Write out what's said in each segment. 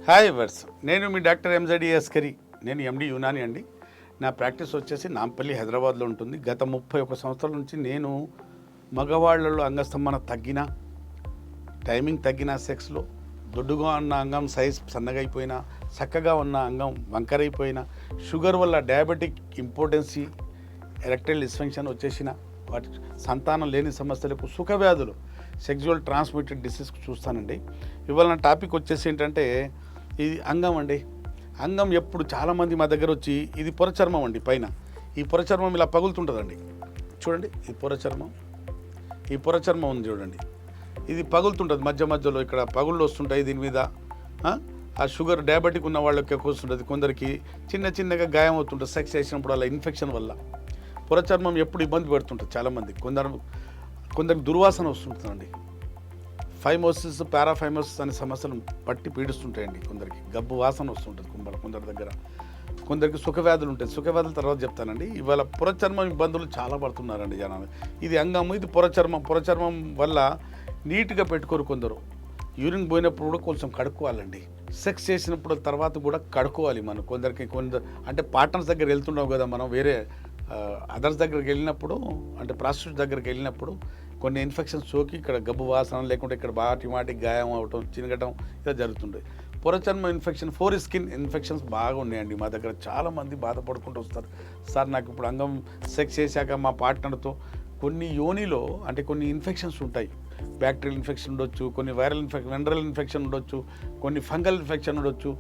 Hi verse, నేను మీ doctor ఎంజడి Askari. నేను ఎండి యునాని అండి. నా ప్రాక్టీస్ వచ్చేసి నాంపల్లి హైదరాబాద్లో ఉంటుంది. గత 31 సంవత్సరాల నుంచి నేను మగవాళ్ళలో అంగస్తంభన తగ్గిన, టైమింగ్ తగ్గిన, సెక్స్లో దొడ్డుగా ఉన్న అంగం సైజ్ సన్నగా అయిపోయినా, చక్కగా ఉన్న అంగం వంకరైపోయినా, షుగర్ వల్ల డయాబెటిక్ ఇంపార్టెన్సీ, ఎరెక్టైల్ డిస్ఫంక్షన్ వచ్చేసిన, వాటి సంతానం లేని సమస్యలకు, సుఖవ్యాధులు, సెక్జువల్ ట్రాన్స్మిటెడ్ డిసీజ్కి చూస్తానండి. ఇవాళ నా టాపిక్ వచ్చేసి ఏంటంటే ఇది అంగం అండి. అంగం ఎప్పుడు చాలామంది మా దగ్గర వచ్చి ఇది పొరచర్మం అండి. పైన ఈ పొరచర్మం ఇలా పగులుతుంటుందండి. చూడండి, ఈ పొరచర్మం ఉంది చూడండి, ఇది పగులుతుంటుంది మధ్య మధ్యలో. ఇక్కడ పగుళ్ళు వస్తుంటాయి దీని మీద. ఆ షుగర్ డయాబెటిక్ ఉన్న వాళ్ళకి ఎక్కువ వస్తుంటుంది. కొందరికి చిన్న చిన్నగా గాయం అవుతుంటుంది సెక్స్ చేసినప్పుడు, అలా ఇన్ఫెక్షన్ వల్ల పొరచర్మం ఎప్పుడు ఇబ్బంది పెడుతుంటుంది చాలామంది. కొందరికి దుర్వాసన వస్తుంటుందండి. ఫైమోసిస్, పారాఫైమోసిస్ అనే సమస్యలు పట్టి పీడిస్తుంటాయండి. కొందరికి గబ్బు వాసన వస్తుంటుంది కొందరి దగ్గర. కొందరికి సుఖవ్యాధులు ఉంటాయి. సుఖవ్యాధుల తర్వాత చెప్తానండి. ఇవాళ పొరచర్మం ఇబ్బందులు చాలా పడుతున్నారండి జనాలు. ఇది అంగము, ఇది పొరచర్మం వల్ల నీట్గా పెట్టుకోరు కొందరు. యూరిన్ పోయినప్పుడు కూడా కొంచెం కడుక్కోవాలండి. సెక్స్ చేసినప్పుడు తర్వాత కూడా కడుక్కోవాలి. మనం కొందరు అంటే పార్ట్నర్స్ దగ్గర వెళ్తున్నాం కదా, మనం వేరే అదర్స్ దగ్గరికి వెళ్ళినప్పుడు, అంటే ప్రాస్టిట్యూట్ దగ్గరికి వెళ్ళినప్పుడు కొన్ని ఇన్ఫెక్షన్స్ సోకి ఇక్కడ గబ్బు వాసన, లేకుంటే ఇక్కడ మాటి గాయం అవటం, చినగటం ఇలా జరుగుతుంది. పొరచర్మ ఇన్ఫెక్షన్, స్కిన్ ఇన్ఫెక్షన్స్ బాగా ఉన్నాయండి మా దగ్గర. చాలామంది బాధపడుకుంటూ వస్తారు. సార్, నాకు ఇప్పుడు అంగం సెక్స్ చేశాక మా పార్ట్నర్తో కొన్ని యోనిలో అంటే కొన్ని ఇన్ఫెక్షన్స్ ఉంటాయి. బ్యాక్టీరియల్ ఇన్ఫెక్షన్ ఉండొచ్చు, కొన్ని వెనరల్ ఇన్ఫెక్షన్ ఉండొచ్చు, కొన్ని ఫంగల్ ఇన్ఫెక్షన్ ఉండొచ్చు.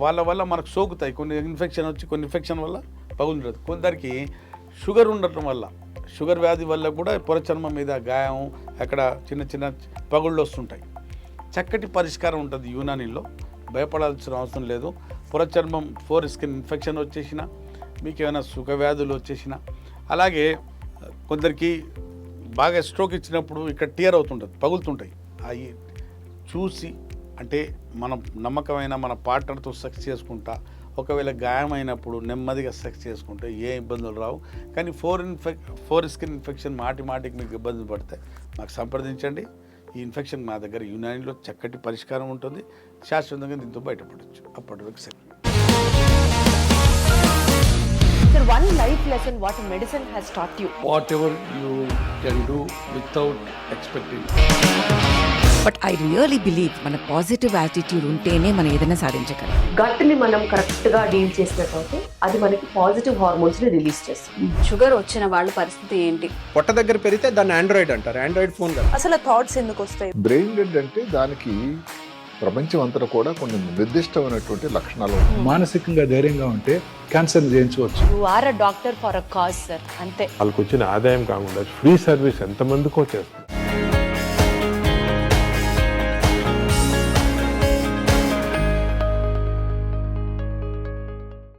వాళ్ళ వల్ల మనకు సోకుతాయి. కొన్ని ఇన్ఫెక్షన్ వల్ల పగులుంటుంది. కొందరికి షుగర్ ఉండటం వల్ల, షుగర్ వ్యాధి వల్ల కూడా పొరచర్మం మీద గాయం, అక్కడ చిన్న పగుళ్ళు వస్తుంటాయి. చక్కటి పరిష్కారం ఉంటుంది యునానీలో. భయపడాల్సిన అవసరం లేదు. పొరచర్మం స్కిన్ ఇన్ఫెక్షన్ వచ్చేసిన, మీకు ఏమైనా సుఖవ్యాధులు వచ్చేసిన, అలాగే కొందరికి బాగా స్ట్రోక్ ఇచ్చినప్పుడు ఇక్కడ టియర్ అవుతుంటుంది, పగులుతుంటాయి. అవి చూసి, అంటే మనం నమ్మకమైన మన పార్ట్నర్తో సెక్స్ చేసుకుంటా, ఒకవేళ గాయమైనప్పుడు నెమ్మదిగా సెక్స్ చేసుకుంటే ఏ ఇబ్బందులు రావు. కానీ స్కిన్ ఇన్ఫెక్షన్ మాటికి మీకు ఇబ్బందులు పడితే మాకు సంప్రదించండి. ఈ ఇన్ఫెక్షన్ మా దగ్గర యునానీలో చక్కటి పరిష్కారం ఉంటుంది. శాశ్వతంగా దీంతో బయటపడవచ్చు. అప్పటి వరకు sex. Sir, one life lesson what medicine has taught you. Whatever you can do without expecting. But I really believe మన పాజిటివ్ యాటిట్యూడ్ ఉంటేనే మనం ఏదైనా సాధించగలం. గట్ని మనం కరెక్ట్గా డీల్ చేసినట్లయితే అది మనకి పాజిటివ్ హార్మోన్స్ని రిలీజ్ చేస్తుంది. షుగర్ వచ్చిన వాళ్ళ పరిస్థితి ఏంటి? పొట్ట దగ్గర పెరిగితే దాన్ని ఆండ్రాయిడ్ అంటారు. ఆండ్రాయిడ్ ఫోన్ కదా. అసలు థాట్స్ ఎందుకు వస్తాయి? బ్రెయిన్ డెడ్ అంటే దానికి ప్రపంచం అంతా కూడా కొన్ని నిర్దిష్టమైనటువంటి లక్షణాలు ఉన్నాయి. మానసికంగా ధైర్యంగా ఉంటే క్యాన్సర్ జయించవచ్చు. You are a doctor for a cause, sir. అంతే. వాళ్ళకి వచ్చిన ఆదాయం కాకుండా ఫ్రీ సర్వీస్ ఎంతమందికో చేస్తారు.